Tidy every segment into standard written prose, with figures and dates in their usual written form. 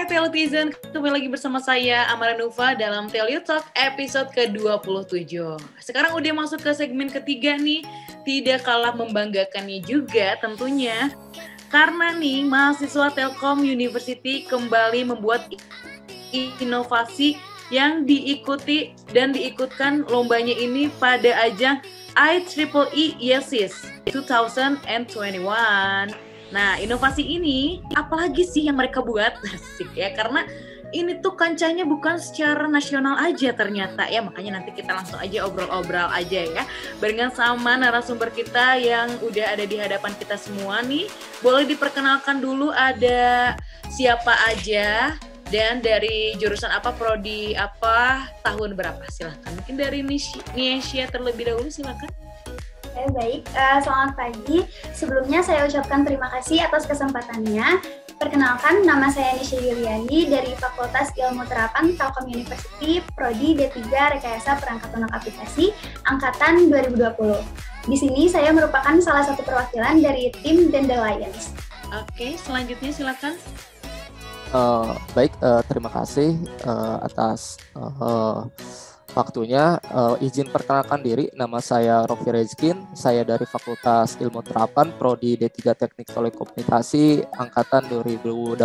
Hai Telutizen, kembali lagi bersama saya Amara Nufa dalam Telu Talk episode ke-27. Sekarang udah masuk ke segmen ketiga nih, tidak kalah membanggakannya juga tentunya. Karena nih mahasiswa Telkom University kembali membuat inovasi yang diikuti dan diikutkan lombanya ini pada ajang IEEE YESIS 2021. Nah, inovasi ini apalagi sih yang mereka buat? Asik ya, karena ini tuh kancahnya bukan secara nasional aja ternyata ya, makanya nanti kita langsung aja obrol-obrol aja ya barengan sama narasumber kita yang udah ada di hadapan kita semua nih. Boleh diperkenalkan dulu ada siapa aja dan dari jurusan apa, prodi apa, tahun berapa? Silahkan, mungkin dari Niesya terlebih dahulu, silahkan. Baik, selamat pagi. Sebelumnya saya ucapkan terima kasih atas kesempatannya. Perkenalkan, nama saya Niesya Yuliani dari Fakultas Ilmu Terapan Telkom University, Prodi D3 Rekayasa Perangkat Lunak Aplikasi, Angkatan 2020. Di sini saya merupakan salah satu perwakilan dari tim Dandelions. Oke, selanjutnya silakan. Terima kasih atas waktunya. Izin perkenalkan diri, nama saya Rofi Rezkin, saya dari Fakultas Ilmu Terapan, Prodi D3 Teknik Telekomunikasi, Angkatan 2018.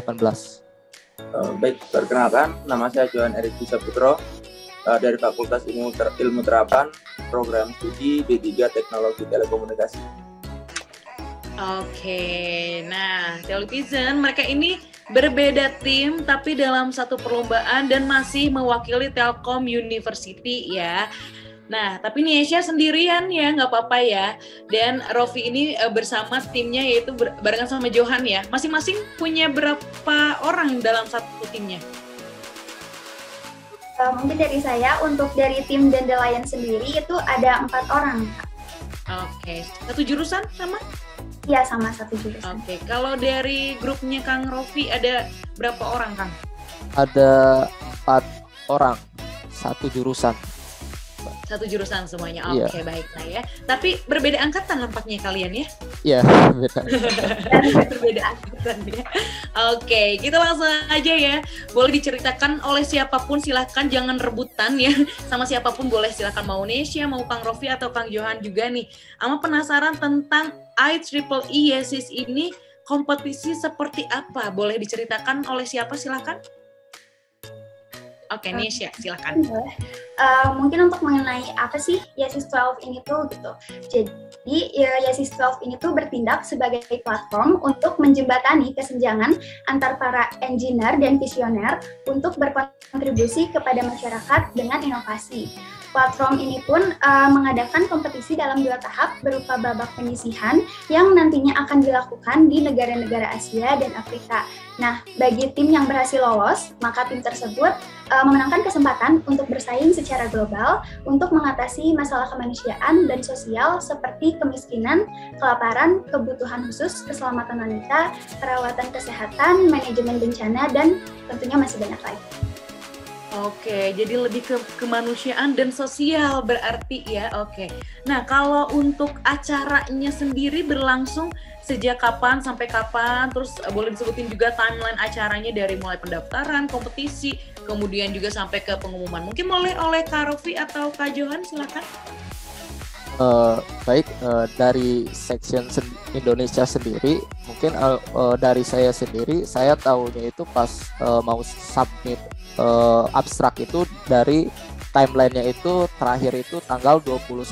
Perkenalkan, nama saya Johan Erik Saputro, dari Fakultas Ilmu Terapan, Program Studi D3 Teknologi Telekomunikasi. Oke, nah Telutizen, mereka ini berbeda tim tapi dalam satu perlombaan dan masih mewakili Telkom University ya. Nah, tapi Niesya sendirian ya, nggak apa-apa ya. Dan Rofi ini bersama timnya yaitu barengan sama Johan ya. Masing-masing punya berapa orang dalam satu timnya? Mungkin dari saya, untuk dari tim Dandelion sendiri itu ada 4 orang. Oke, satu jurusan sama? Iya, sama satu jurusan. Oke, kalau dari grupnya Kang Rofi ada berapa orang, Kang? Ada 4 orang, satu jurusan. Satu jurusan semuanya, Iya. Oke, baiklah ya. Tapi berbeda angkatan nampaknya kalian ya? Iya, beda. Berbeda angkatan ya. Oke, kita langsung aja ya. Boleh diceritakan oleh siapapun, silahkan, jangan rebutan ya. Sama siapapun boleh, silahkan, mau Niesya, mau Kang Rofi atau Kang Johan juga nih. Ama penasaran tentang IEEE YESIS ini, kompetisi seperti apa? Boleh diceritakan oleh siapa, silahkan? Oke, Niesya, silahkan. Mungkin untuk mengenai apa sih YESIS 12 ini tuh gitu. Jadi YESIS 12 ini tuh bertindak sebagai platform untuk menjembatani kesenjangan antar para engineer dan visioner untuk berkontribusi kepada masyarakat dengan inovasi. Platform ini pun mengadakan kompetisi dalam 2 tahap berupa babak penyisihan yang nantinya akan dilakukan di negara-negara Asia dan Afrika. Nah, bagi tim yang berhasil lolos, maka tim tersebut memenangkan kesempatan untuk bersaing secara global untuk mengatasi masalah kemanusiaan dan sosial seperti kemiskinan, kelaparan, kebutuhan khusus, keselamatan wanita, perawatan kesehatan, manajemen bencana, dan tentunya masih banyak lagi. Oke, jadi lebih ke kemanusiaan dan sosial berarti ya. Oke. Nah, kalau untuk acaranya sendiri berlangsung sejak kapan sampai kapan? Terus boleh disebutin juga timeline acaranya dari mulai pendaftaran, kompetisi, kemudian juga sampai ke pengumuman. Mungkin mulai oleh Kak Rofi atau Kak Johan, silakan. Dari section Indonesia sendiri, mungkin dari saya sendiri, saya tahunya itu pas mau submit abstrak itu dari timelinenya itu terakhir itu tanggal 21.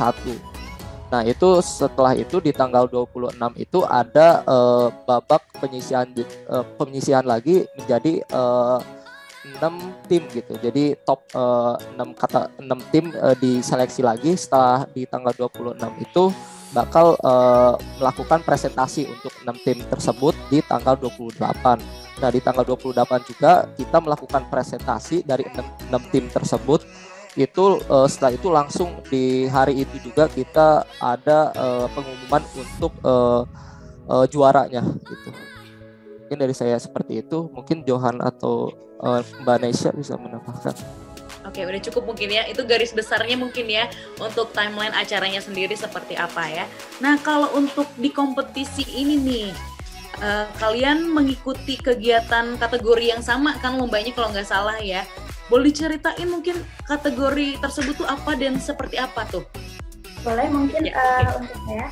Nah, itu setelah itu di tanggal 26 itu ada babak penyisihan lagi menjadi 6 tim gitu. Jadi top 6 tim diseleksi lagi setelah di tanggal 26 itu bakal melakukan presentasi untuk 6 tim tersebut di tanggal 28. Nah, di tanggal 28 juga kita melakukan presentasi dari 6 tim tersebut. Itu setelah itu langsung di hari itu juga kita ada pengumuman untuk juaranya gitu. Mungkin dari saya seperti itu. Mungkin Johan atau Mbak Niesya bisa menambahkan. Oke, udah cukup mungkin ya. Itu garis besarnya mungkin ya untuk timeline acaranya sendiri seperti apa ya. Nah, kalau untuk di kompetisi ini nih, kalian mengikuti kegiatan kategori yang sama kan lombanya kalau nggak salah ya. Boleh diceritain mungkin kategori tersebut tuh apa dan seperti apa tuh? Boleh mungkin Ya, untuk saya.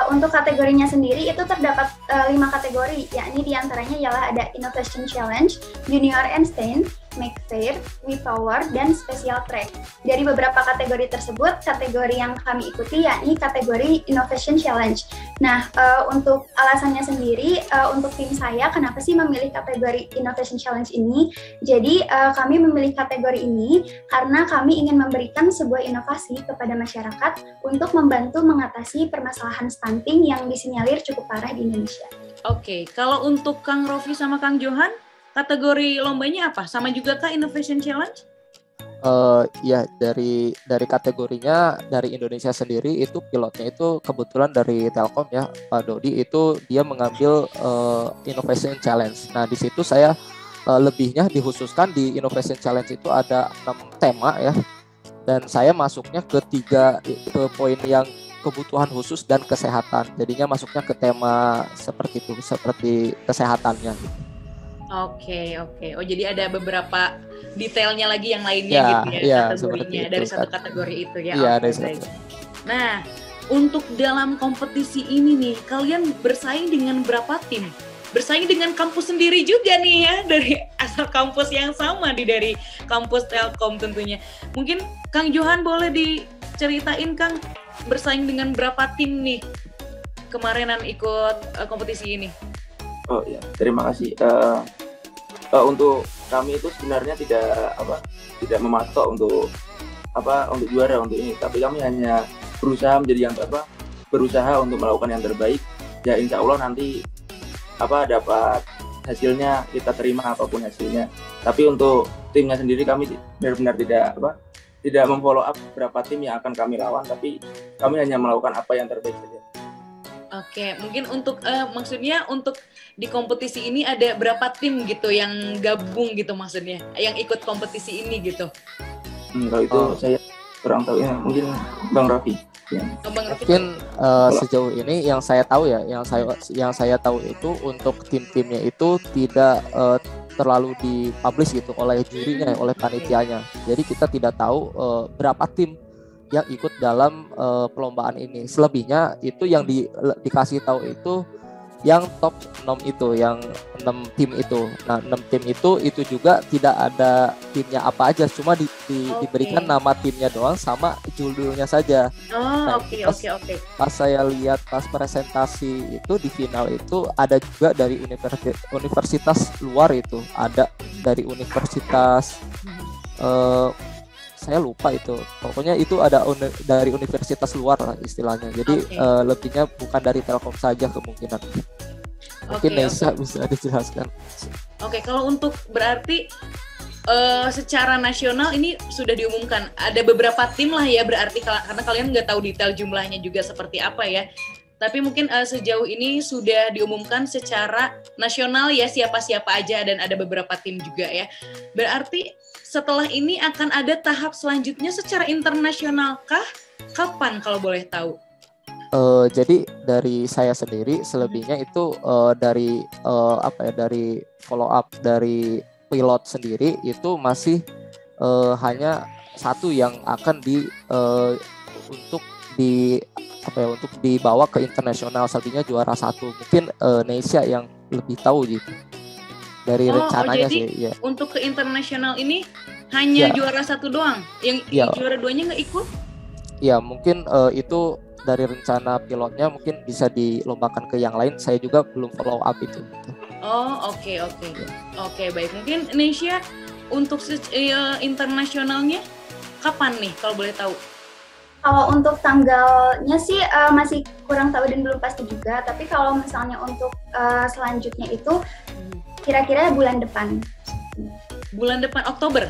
Untuk kategorinya sendiri itu terdapat 5 kategori, yakni diantaranya ialah ada Innovation Challenge, Junior Einstein, Make Fair, We Power, dan Special Track. Dari beberapa kategori tersebut, kategori yang kami ikuti yakni kategori Innovation Challenge. Nah, untuk alasannya sendiri, untuk tim saya, kenapa sih memilih kategori Innovation Challenge ini? Jadi, kami memilih kategori ini karena kami ingin memberikan sebuah inovasi kepada masyarakat untuk membantu mengatasi permasalahan stunting yang disinyalir cukup parah di Indonesia. Oke, kalau untuk Kang Rofi sama Kang Johan, kategori lombanya apa? Sama juga kah Innovation Challenge? Ya dari kategorinya dari Indonesia sendiri itu pilotnya itu kebetulan dari Telkom ya, Pak Dodi itu dia mengambil Innovation Challenge. Nah di situ saya lebihnya dikhususkan di Innovation Challenge itu ada 6 tema ya, dan saya masuknya ke poin yang kebutuhan khusus dan kesehatan. Jadinya masuknya ke tema seperti itu, seperti kesehatannya. Oke. Oh, jadi ada beberapa detailnya lagi yang lainnya gitu ya, kategorinya dari satu kategori itu ya. Iya, dari satu. Nah, untuk dalam kompetisi ini nih, kalian bersaing dengan berapa tim? Bersaing dengan kampus sendiri juga nih ya, dari asal kampus yang sama dari kampus Telkom tentunya. Mungkin Kang Johan boleh diceritain Kang, bersaing dengan berapa tim nih kemarinan ikut kompetisi ini? Oh ya, terima kasih. Untuk kami itu sebenarnya tidak mematok untuk juara untuk ini, tapi kami hanya berusaha berusaha untuk melakukan yang terbaik. Ya insya Allah nanti dapat hasilnya kita terima apapun hasilnya. Tapi untuk timnya sendiri kami benar-benar tidak memfollow up berapa tim yang akan kami lawan, tapi kami hanya melakukan apa yang terbaik saja. Oke, mungkin untuk maksudnya untuk di kompetisi ini ada berapa tim gitu yang gabung gitu maksudnya, yang ikut kompetisi ini gitu? Kalau itu saya kurang tahu ya, mungkin Bang Raffi. Ya. Mungkin sejauh ini yang saya tahu ya, yang saya tahu itu untuk tim-timnya itu tidak terlalu dipublish gitu oleh jurinya, oleh panitianya. Jadi kita tidak tahu berapa tim yang ikut dalam perlombaan ini. Selebihnya itu yang dikasih tahu itu yang top 6 itu, yang 6 tim itu. Nah, 6 tim itu juga tidak ada timnya apa aja, cuma diberikan nama timnya doang sama judulnya saja. Oke. Pas saya lihat pas presentasi itu di final itu ada juga dari universitas luar itu, ada dari universitas saya lupa itu, pokoknya itu ada dari universitas luar lah istilahnya. Jadi lebihnya bukan dari Telkom saja kemungkinan. Mungkin Nesa bisa dijelaskan. Oke, kalau untuk berarti secara nasional ini sudah diumumkan ada beberapa tim lah ya, berarti karena kalian nggak tahu detail jumlahnya juga seperti apa ya. Tapi mungkin sejauh ini sudah diumumkan secara nasional ya siapa-siapa aja, dan ada beberapa tim juga ya. Berarti setelah ini akan ada tahap selanjutnya secara internasional kah? Kapan kalau boleh tahu? Jadi dari saya sendiri selebihnya itu dari follow up dari pilot sendiri itu masih hanya satu yang akan untuk dibawa ke internasional, selebihnya juara satu. Mungkin Indonesia yang lebih tahu gitu dari rencananya jadi sih. Ya. Untuk ke internasional ini hanya juara satu doang, yang juara duanya nggak ikut? Ya mungkin itu dari rencana pilotnya mungkin bisa dilombakan ke yang lain. Saya juga belum follow up itu. Oke, baik. Mungkin Indonesia untuk internasionalnya kapan nih kalau boleh tahu? Kalau untuk tanggalnya sih masih kurang tahu dan belum pasti juga. Tapi kalau misalnya untuk selanjutnya itu kira-kira bulan depan. Bulan depan Oktober?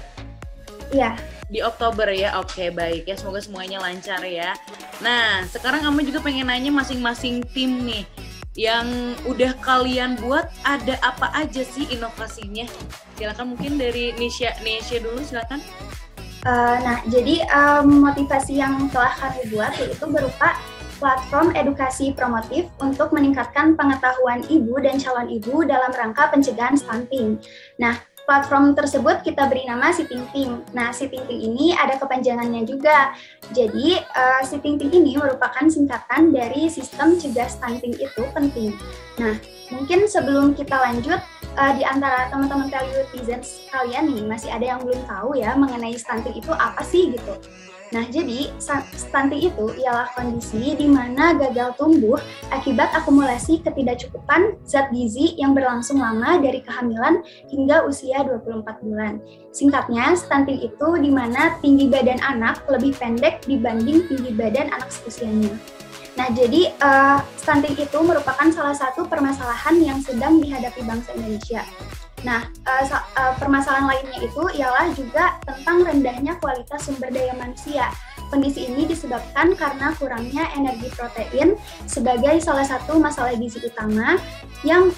Iya. Di Oktober ya, oke baik ya, semoga semuanya lancar ya. Nah, sekarang Ame juga pengen nanya masing-masing tim nih, yang udah kalian buat ada apa aja sih inovasinya? Silakan mungkin dari Nisha dulu, silakan. Nah, jadi motivasi yang telah kami buat yaitu berupa platform edukasi promotif untuk meningkatkan pengetahuan ibu dan calon ibu dalam rangka pencegahan stunting. Nah, platform tersebut kita beri nama Si Ting Ting. Nah, Si Ting Ting ini ada kepanjangannya juga. Jadi, Si Ting Ting ini merupakan singkatan dari Sistem Cegah Stunting Itu Penting. Nah, mungkin sebelum kita lanjut, di antara teman-teman Telewitizens kalian nih, masih ada yang belum tahu ya mengenai stunting itu apa sih gitu. Nah, jadi stunting itu ialah kondisi di mana gagal tumbuh akibat akumulasi ketidakcukupan zat gizi yang berlangsung lama dari kehamilan hingga usia 24 bulan. Singkatnya, stunting itu di mana tinggi badan anak lebih pendek dibanding tinggi badan anak seusianya. Nah, jadi stunting itu merupakan salah satu permasalahan yang sedang dihadapi bangsa Indonesia. Nah, permasalahan lainnya itu ialah juga tentang rendahnya kualitas sumber daya manusia. Kondisi ini disebabkan karena kurangnya energi protein sebagai salah satu masalah gizi utama yang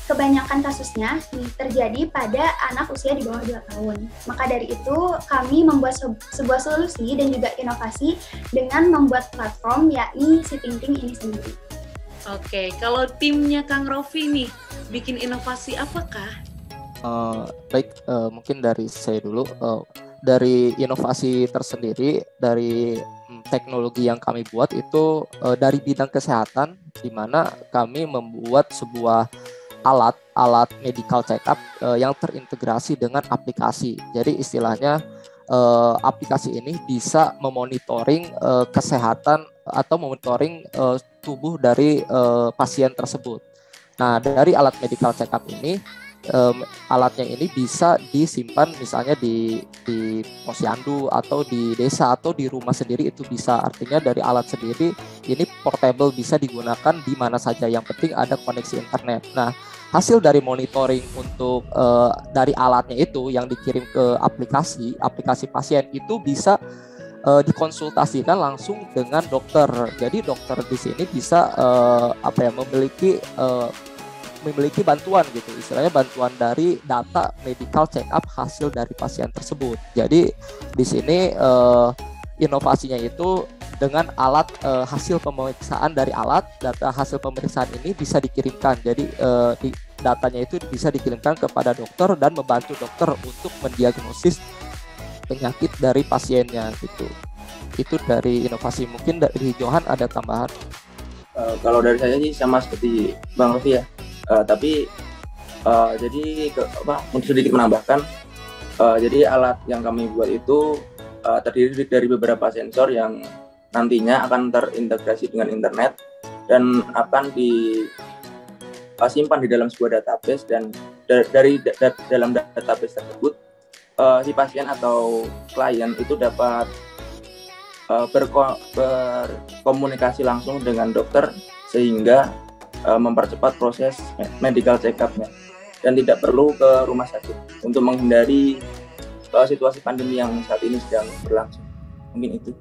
kebanyakan kasusnya terjadi pada anak usia di bawah 2 tahun. Maka dari itu, kami membuat sebuah solusi dan juga inovasi dengan membuat platform yakni Si Ting Ting ini sendiri. Oke, kalau timnya Kang Rofi nih, bikin inovasi apakah? Baik, mungkin dari saya dulu. Dari inovasi tersendiri, dari teknologi yang kami buat itu dari bidang kesehatan, di mana kami membuat sebuah alat medical check-up yang terintegrasi dengan aplikasi. Jadi istilahnya aplikasi ini bisa memonitoring kesehatan atau memonitoring tubuh dari pasien tersebut. Nah, dari alat medical check-up ini, alatnya ini bisa disimpan misalnya di posyandu atau di desa atau di rumah sendiri, itu bisa. Artinya dari alat sendiri ini portable, bisa digunakan di mana saja, yang penting ada koneksi internet. Nah, hasil dari monitoring untuk dari alatnya itu yang dikirim ke aplikasi pasien itu bisa dikonsultasikan langsung dengan dokter. Jadi dokter di sini bisa memiliki bantuan gitu, istilahnya bantuan dari data medical check up hasil dari pasien tersebut. Jadi di sini inovasinya itu dengan alat hasil pemeriksaan dari alat, data hasil pemeriksaan ini bisa dikirimkan. Jadi datanya itu bisa dikirimkan kepada dokter dan membantu dokter untuk mendiagnosis penyakit dari pasiennya gitu. Itu dari inovasi. Mungkin dari Johan ada tambahan? Kalau dari saya sih sama seperti Bang Rofi ya. Tapi jadi untuk sedikit menambahkan, jadi alat yang kami buat itu terdiri dari beberapa sensor yang nantinya akan terintegrasi dengan internet dan akan disimpan di dalam sebuah database, dan dari dalam database tersebut si pasien atau klien itu dapat berkomunikasi langsung dengan dokter sehingga mempercepat proses medical check-up-nya dan tidak perlu ke rumah sakit untuk menghindari situasi pandemi yang saat ini sedang berlangsung. Mungkin itu.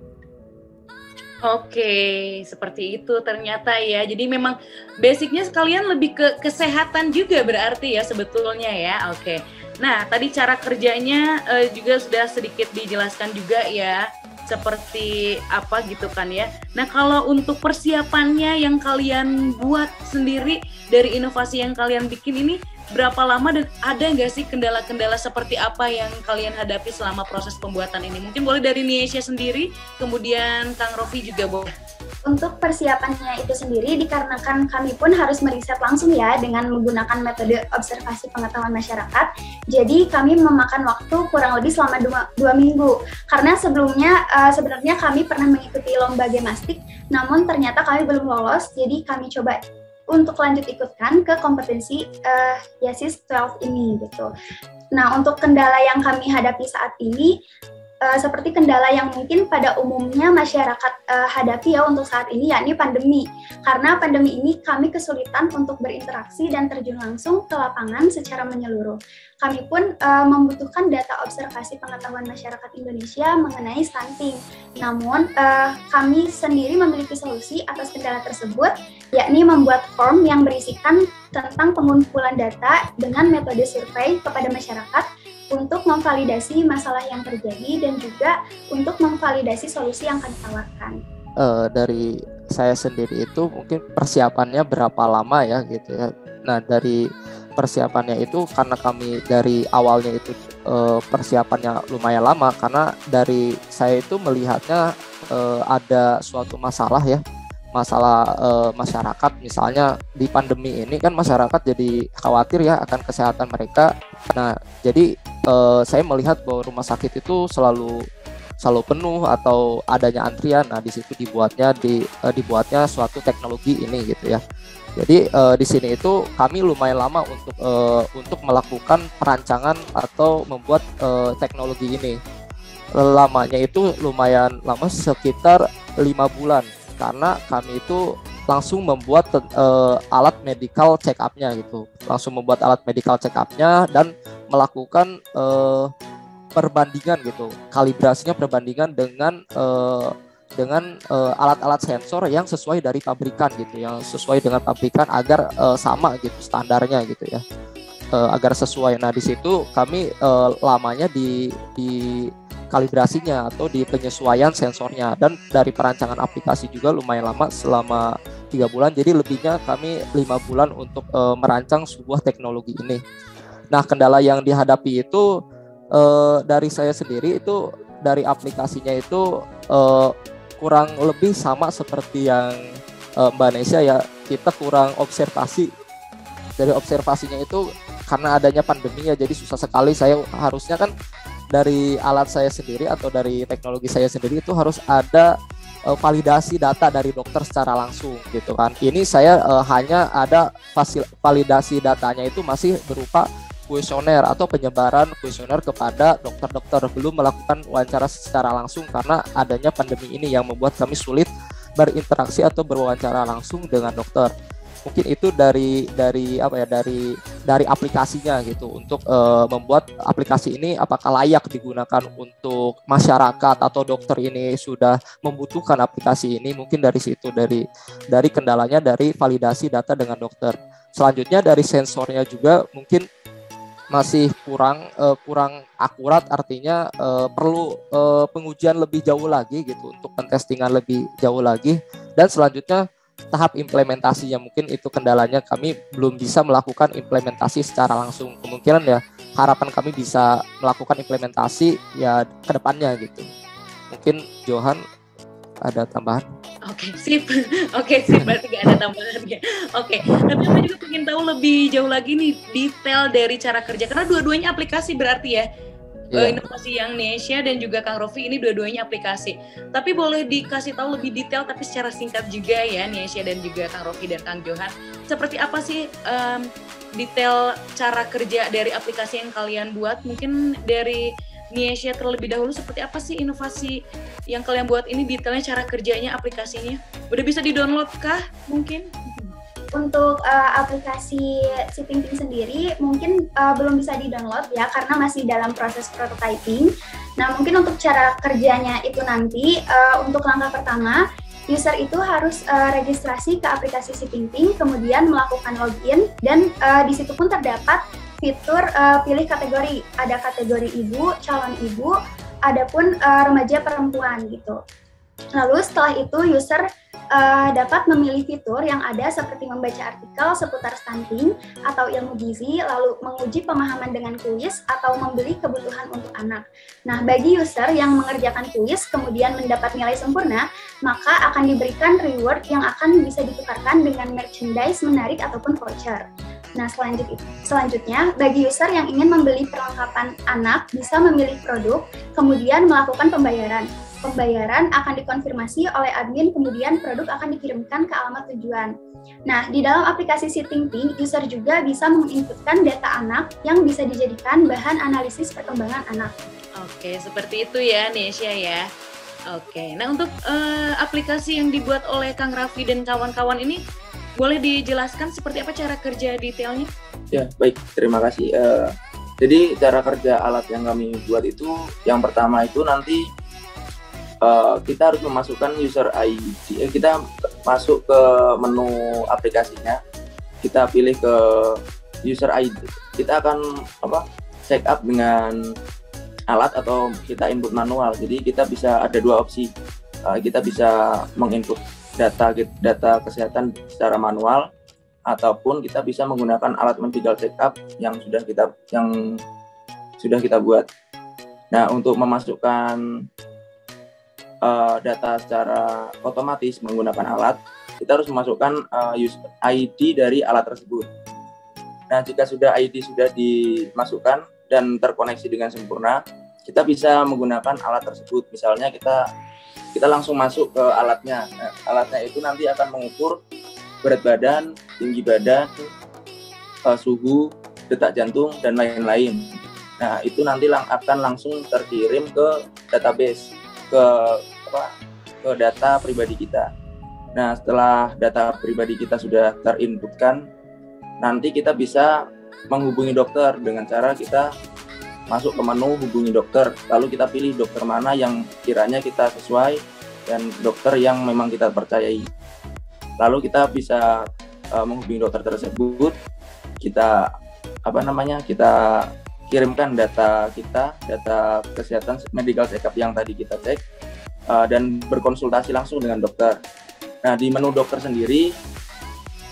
Oke, seperti itu ternyata ya. Jadi memang basicnya sekalian lebih ke kesehatan juga berarti ya sebetulnya ya. Oke. Nah, tadi cara kerjanya juga sudah sedikit dijelaskan juga ya. Seperti apa gitu kan ya. Nah, kalau untuk persiapannya yang kalian buat sendiri dari inovasi yang kalian bikin ini berapa lama, dan ada nggak sih kendala-kendala seperti apa yang kalian hadapi selama proses pembuatan ini? Mungkin boleh dari Niesya sendiri, kemudian Kang Rofi juga boleh. Untuk persiapannya itu sendiri dikarenakan kami pun harus meriset langsung ya dengan menggunakan metode observasi pengetahuan masyarakat. Jadi kami memakan waktu kurang lebih selama 2 minggu. Karena sebelumnya sebenarnya kami pernah mengikuti lomba gemastik, namun ternyata kami belum lolos. Jadi kami coba untuk lanjut ikutkan ke kompetensi YESIS 12 ini gitu. Nah, untuk kendala yang kami hadapi saat ini seperti kendala yang mungkin pada umumnya masyarakat hadapi ya untuk saat ini, yakni pandemi. Karena pandemi ini kami kesulitan untuk berinteraksi dan terjun langsung ke lapangan secara menyeluruh. Kami pun membutuhkan data observasi pengetahuan masyarakat Indonesia mengenai stunting. Namun kami sendiri memiliki solusi atas kendala tersebut, yakni membuat form yang berisikan tentang pengumpulan data dengan metode survei kepada masyarakat untuk memvalidasi masalah yang terjadi dan juga untuk memvalidasi solusi yang kami tawarkan. Dari saya sendiri itu mungkin persiapannya berapa lama ya gitu ya. Nah, dari persiapannya itu karena kami dari awalnya itu persiapannya lumayan lama, karena dari saya itu melihatnya ada suatu masalah ya, masalah masyarakat. Misalnya di pandemi ini kan masyarakat jadi khawatir ya akan kesehatan mereka. Nah, jadi saya melihat bahwa rumah sakit itu selalu penuh atau adanya antrian. Nah, di situ dibuatnya suatu teknologi ini gitu ya. Jadi di sini itu kami lumayan lama untuk melakukan perancangan atau membuat teknologi ini. Lamanya itu lumayan lama, sekitar 5 bulan, karena kami itu langsung membuat alat medical check up-nya gitu. Langsung membuat alat medical check up-nya dan melakukan perbandingan gitu. Kalibrasinya perbandingan dengan alat-alat sensor yang sesuai dari pabrikan gitu, yang sesuai dengan pabrikan agar sama gitu standarnya gitu ya, agar sesuai. Nah, di situ kami lamanya di kalibrasinya atau di penyesuaian sensornya, dan dari perancangan aplikasi juga lumayan lama, selama 3 bulan. Jadi lebihnya kami 5 bulan untuk merancang sebuah teknologi ini. Nah, kendala yang dihadapi itu dari saya sendiri itu dari aplikasinya itu kurang lebih sama seperti yang Mbak Nesya ya. Kita kurang observasi. Dari observasinya itu karena adanya pandemi ya, jadi susah sekali. Saya harusnya kan dari alat saya sendiri atau dari teknologi saya sendiri itu harus ada validasi data dari dokter secara langsung gitu kan. Ini saya hanya ada validasi datanya itu masih berupa kuesioner atau penyebaran kuesioner kepada dokter-dokter, belum melakukan wawancara secara langsung karena adanya pandemi ini yang membuat kami sulit berinteraksi atau berwawancara langsung dengan dokter. Mungkin itu dari aplikasinya gitu, untuk membuat aplikasi ini apakah layak digunakan untuk masyarakat atau dokter ini sudah membutuhkan aplikasi ini. Mungkin dari situ, dari kendalanya dari validasi data dengan dokter. Selanjutnya dari sensornya juga mungkin masih kurang akurat, artinya perlu pengujian lebih jauh lagi gitu, untuk pentestingan lebih jauh lagi. Dan selanjutnya tahap implementasinya, mungkin itu kendalanya, kami belum bisa melakukan implementasi secara langsung. Kemungkinan ya harapan kami bisa melakukan implementasi ya ke depannya gitu. Mungkin Johan ada tambahan? Oke, sip. Berarti gak ada tambahan ya. Oke, tapi aku juga pengen tahu lebih jauh lagi nih detail dari cara kerja, karena dua-duanya aplikasi berarti ya. Inovasi yang Nesya dan juga Kang Rofi ini dua-duanya aplikasi. Tapi boleh dikasih tahu lebih detail tapi secara singkat juga ya, Nesya dan juga Kang Rofi dan Kang Johan. Seperti apa sih detail cara kerja dari aplikasi yang kalian buat? Mungkin dari Nesya terlebih dahulu, seperti apa sih inovasi yang kalian buat ini, detailnya cara kerjanya aplikasinya? Udah bisa di-download kah mungkin? Untuk aplikasi SiPingPing sendiri mungkin belum bisa di-download ya, karena masih dalam proses prototyping. Nah, mungkin untuk cara kerjanya itu nanti, untuk langkah pertama, user itu harus registrasi ke aplikasi SiPingPing, kemudian melakukan login, dan di situ pun terdapat fitur pilih kategori. Ada kategori ibu, calon ibu, adapun remaja perempuan gitu. Lalu setelah itu user dapat memilih fitur yang ada seperti membaca artikel seputar stunting atau ilmu gizi, lalu menguji pemahaman dengan kuis, atau membeli kebutuhan untuk anak. Nah, bagi user yang mengerjakan kuis kemudian mendapat nilai sempurna, maka akan diberikan reward yang akan bisa ditukarkan dengan merchandise menarik ataupun voucher. Nah, selanjutnya, bagi user yang ingin membeli perlengkapan anak bisa memilih produk, kemudian melakukan pembayaran. Pembayaran akan dikonfirmasi oleh admin, kemudian produk akan dikirimkan ke alamat tujuan. Nah, di dalam aplikasi SiPingPing, user juga bisa menginputkan data anak yang bisa dijadikan bahan analisis perkembangan anak. Oke, seperti itu ya, Nesya ya. Oke, nah untuk aplikasi yang dibuat oleh Kang Raffi dan kawan-kawan ini, boleh dijelaskan seperti apa cara kerja detailnya? Ya, baik. Terima kasih. Jadi cara kerja alat yang kami buat itu, yang pertama itu nanti kita harus memasukkan user ID. Kita masuk ke menu aplikasinya, kita pilih ke user ID. Kita akan check up dengan alat atau kita input manual. Jadi kita bisa ada dua opsi. Kita bisa menginput data kesehatan secara manual, ataupun kita bisa menggunakan alat medical check up yang sudah kita buat. Nah, untuk memasukkan data secara otomatis menggunakan alat, kita harus memasukkan ID dari alat tersebut. Nah, jika ID sudah dimasukkan dan terkoneksi dengan sempurna, kita bisa menggunakan alat tersebut. Misalnya kita langsung masuk ke alatnya. Nah, alatnya itu nanti akan mengukur berat badan, tinggi badan, suhu, detak jantung, dan lain-lain. Nah, itu nanti akan langsung terkirim ke database, ke data pribadi kita. Nah, setelah data pribadi kita sudah terinputkan, nanti kita bisa menghubungi dokter dengan cara kita masuk ke menu hubungi dokter, lalu kita pilih dokter mana yang kiranya kita sesuai dan dokter yang memang kita percayai. Lalu kita bisa menghubungi dokter tersebut, kita kirimkan data kesehatan medical check up yang tadi kita cek, dan berkonsultasi langsung dengan dokter. Nah, di menu dokter sendiri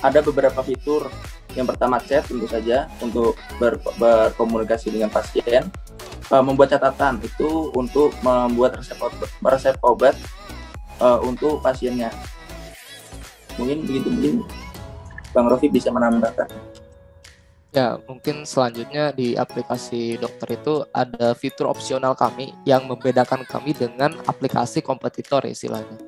ada beberapa fitur. Yang pertama, chat tentu saja untuk berkomunikasi dengan pasien, membuat catatan itu untuk membuat resep obat untuk pasiennya. Mungkin Bang Rofi bisa menambahkan. Ya, mungkin selanjutnya di aplikasi dokter itu ada fitur opsional kami yang membedakan kami dengan aplikasi kompetitor istilahnya.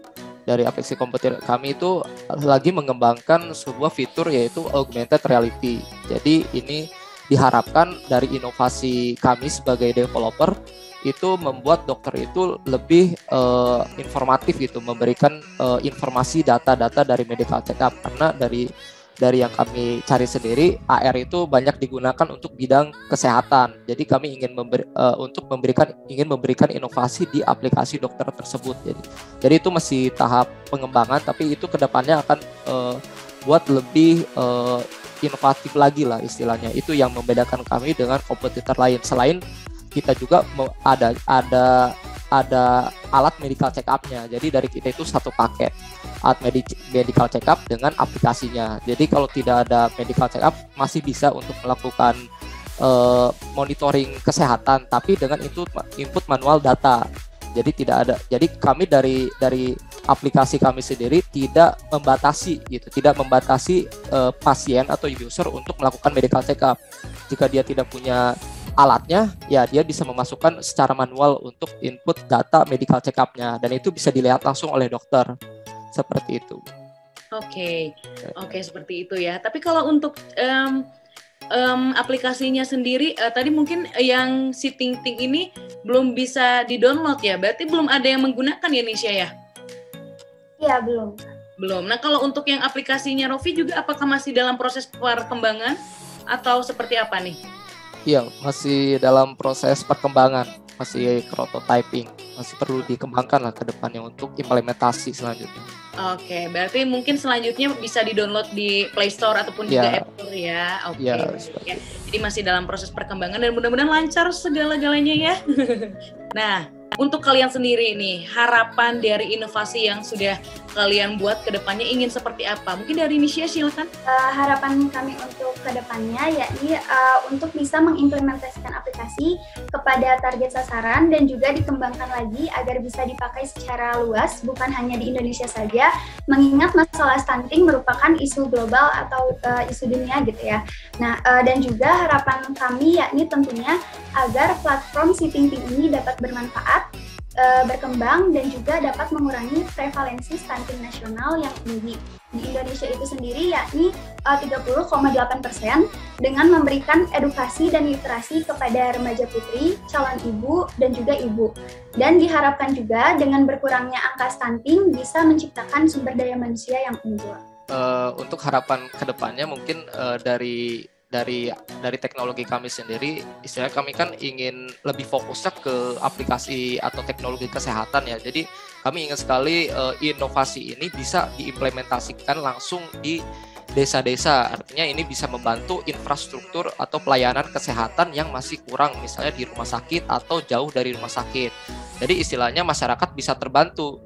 Dari aplikasi kompetitor kami itu lagi mengembangkan sebuah fitur yaitu augmented reality. Jadi ini diharapkan dari inovasi kami sebagai developer itu membuat dokter itu lebih informatif gitu, memberikan informasi data-data dari medical check up, karena dari yang kami cari sendiri, AR itu banyak digunakan untuk bidang kesehatan. Jadi kami ingin memberikan inovasi di aplikasi dokter tersebut. Jadi itu masih tahap pengembangan, tapi itu kedepannya akan buat lebih inovatif lagi lah istilahnya. Itu yang membedakan kami dengan kompetitor lain. Selain kita juga ada alat medical check up-nya. Jadi dari kita itu satu paket alat medical check up dengan aplikasinya. Jadi kalau tidak ada medical check up masih bisa untuk melakukan monitoring kesehatan, tapi dengan input manual data. Jadi tidak ada. Jadi kami dari aplikasi kami sendiri tidak membatasi pasien atau user untuk melakukan medical check up. Jika dia tidak punya alatnya, ya dia bisa memasukkan secara manual untuk input data medical check up-nya, dan itu bisa dilihat langsung oleh dokter. Seperti itu. Oke, seperti itu ya. Tapi kalau untuk aplikasinya sendiri, tadi mungkin yang si Ting Ting ini belum bisa di-download ya? Berarti belum ada yang menggunakan ya, Nisha ya? Iya, belum. Belum. Nah, kalau untuk yang aplikasinya Rofi juga apakah masih dalam proses perkembangan atau seperti apa nih? Iya, masih dalam proses perkembangan, masih prototyping, masih perlu dikembangkan lah ke depannya untuk implementasi selanjutnya. Oke, berarti mungkin selanjutnya bisa di-download di Play Store ataupun juga App Store ya. Oke. Ya. Jadi masih dalam proses perkembangan dan mudah-mudahan lancar segala-galanya ya. Nah, untuk kalian sendiri nih, harapan dari inovasi yang sudah kalian buat ke depannya ingin seperti apa? Mungkin dari Nisha, silakan. Harapan kami untuk ke depannya yakni untuk bisa mengimplementasikan aplikasi kepada target sasaran dan juga dikembangkan lagi agar bisa dipakai secara luas, bukan hanya di Indonesia saja, mengingat masalah stunting merupakan isu global atau isu dunia gitu ya. Nah, dan juga harapan kami yakni tentunya agar platform si Ting Ting ini dapat bermanfaat, berkembang, dan juga dapat mengurangi prevalensi stunting nasional yang tinggi di Indonesia itu sendiri, yakni 30,8%, dengan memberikan edukasi dan literasi kepada remaja putri, calon ibu, dan juga ibu. Dan diharapkan juga dengan berkurangnya angka stunting bisa menciptakan sumber daya manusia yang unggul. Untuk harapan kedepannya mungkin dari teknologi kami sendiri, istilahnya kami kan ingin lebih fokusnya ke aplikasi atau teknologi kesehatan ya. Jadi kami ingin sekali inovasi ini bisa diimplementasikan langsung di desa-desa. Artinya ini bisa membantu infrastruktur atau pelayanan kesehatan yang masih kurang, misalnya di rumah sakit atau jauh dari rumah sakit. Jadi istilahnya masyarakat bisa terbantu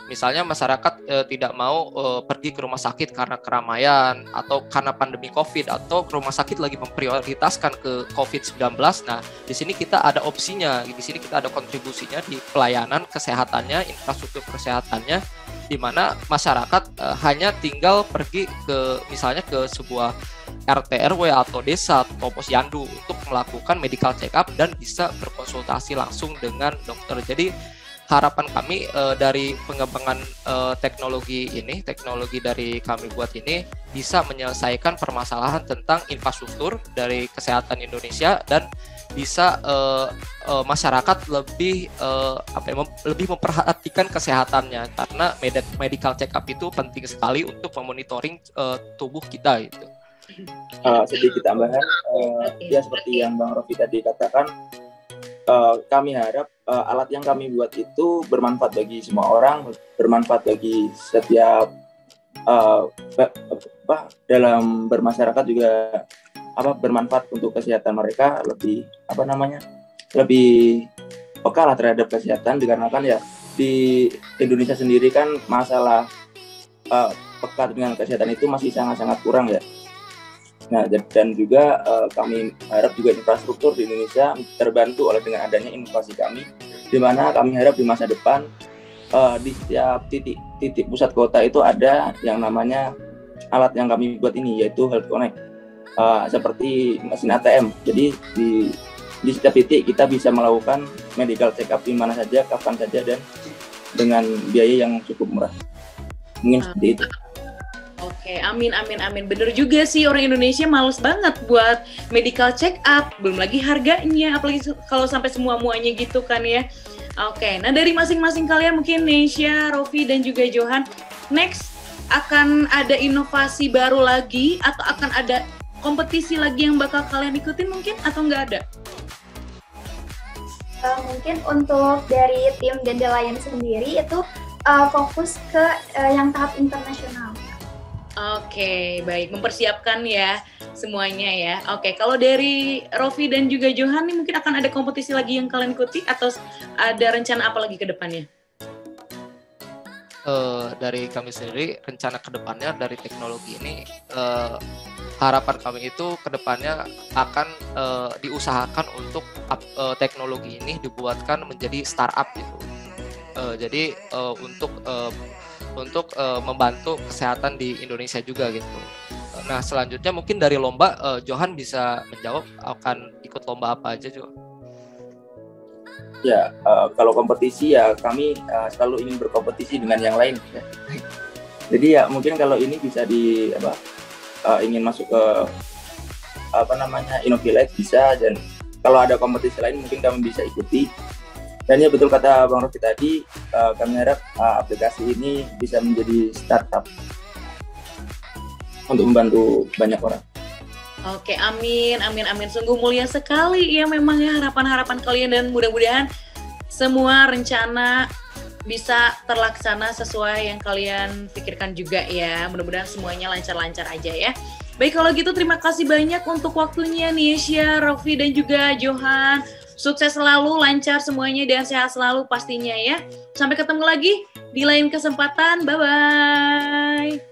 Misalnya masyarakat tidak mau pergi ke rumah sakit karena keramaian atau karena pandemi COVID, atau ke rumah sakit lagi memprioritaskan ke COVID-19. Nah, di sini kita ada opsinya, di sini kita ada kontribusinya di pelayanan kesehatannya, infrastruktur kesehatannya, di mana masyarakat hanya tinggal pergi ke misalnya ke sebuah RT RW atau desa atau posyandu untuk melakukan medical check up dan bisa berkonsultasi langsung dengan dokter. Jadi harapan kami dari pengembangan teknologi dari kami buat ini bisa menyelesaikan permasalahan tentang infrastruktur dari kesehatan Indonesia, dan bisa masyarakat lebih lebih memperhatikan kesehatannya, karena medical check up itu penting sekali untuk memonitoring tubuh kita gitu. Sedikit tambahan, ya seperti yang Bang Rofi tadi katakan, kami harap alat yang kami buat itu bermanfaat bagi semua orang, bermanfaat bagi setiap dalam bermasyarakat juga, bermanfaat untuk kesehatan mereka, lebih lebih peka lah terhadap kesehatan, dikarenakan ya di Indonesia sendiri kan masalah peka dengan kesehatan itu masih sangat-sangat kurang ya. Nah, dan juga kami harap juga infrastruktur di Indonesia terbantu oleh dengan adanya inovasi kami, di mana kami harap di masa depan di setiap titik pusat kota itu ada yang namanya alat yang kami buat ini, yaitu Health Connect, seperti mesin ATM. Jadi di setiap titik kita bisa melakukan medical check up di mana saja, kapan saja, dan dengan biaya yang cukup murah. Mungkin seperti itu. Oke, amin. Bener juga sih, orang Indonesia males banget buat medical check up, belum lagi harganya, apalagi kalau sampai semua-muanya gitu kan ya. Oke, nah dari masing-masing kalian, mungkin Nesya, Rofi, dan juga Johan, next akan ada inovasi baru lagi, atau akan ada kompetisi lagi yang bakal kalian ikutin mungkin, atau nggak ada? Mungkin untuk dari tim Dandelion sendiri itu fokus ke yang tahap internasional. Oke, baik. Mempersiapkan ya semuanya ya. Oke, kalau dari Rofi dan juga Johan nih, mungkin akan ada kompetisi lagi yang kalian ikuti, atau ada rencana apa lagi ke depannya? Dari kami sendiri, rencana ke depannya dari teknologi ini, harapan kami itu ke depannya akan diusahakan untuk teknologi ini dibuatkan menjadi startup gitu. Jadi untuk membantu kesehatan di Indonesia juga gitu. Nah, selanjutnya mungkin dari lomba, Johan bisa menjawab akan ikut lomba apa aja, Jo? Ya, kalau kompetisi ya kami selalu ingin berkompetisi dengan yang lain ya. Jadi ya mungkin kalau ini bisa ingin masuk ke Innovilite bisa, dan kalau ada kompetisi lain mungkin kami bisa ikuti. Dan ya betul kata Bang Rofi tadi, kami harap aplikasi ini bisa menjadi startup untuk membantu banyak orang. Oke, amin. Sungguh mulia sekali ya memang ya harapan-harapan kalian, dan mudah-mudahan semua rencana bisa terlaksana sesuai yang kalian pikirkan juga ya. Mudah-mudahan semuanya lancar-lancar aja ya. Baik, kalau gitu terima kasih banyak untuk waktunya Nesya, Rofi, dan juga Johan. Sukses selalu, lancar semuanya, dan sehat selalu pastinya ya. Sampai ketemu lagi di lain kesempatan. Bye-bye.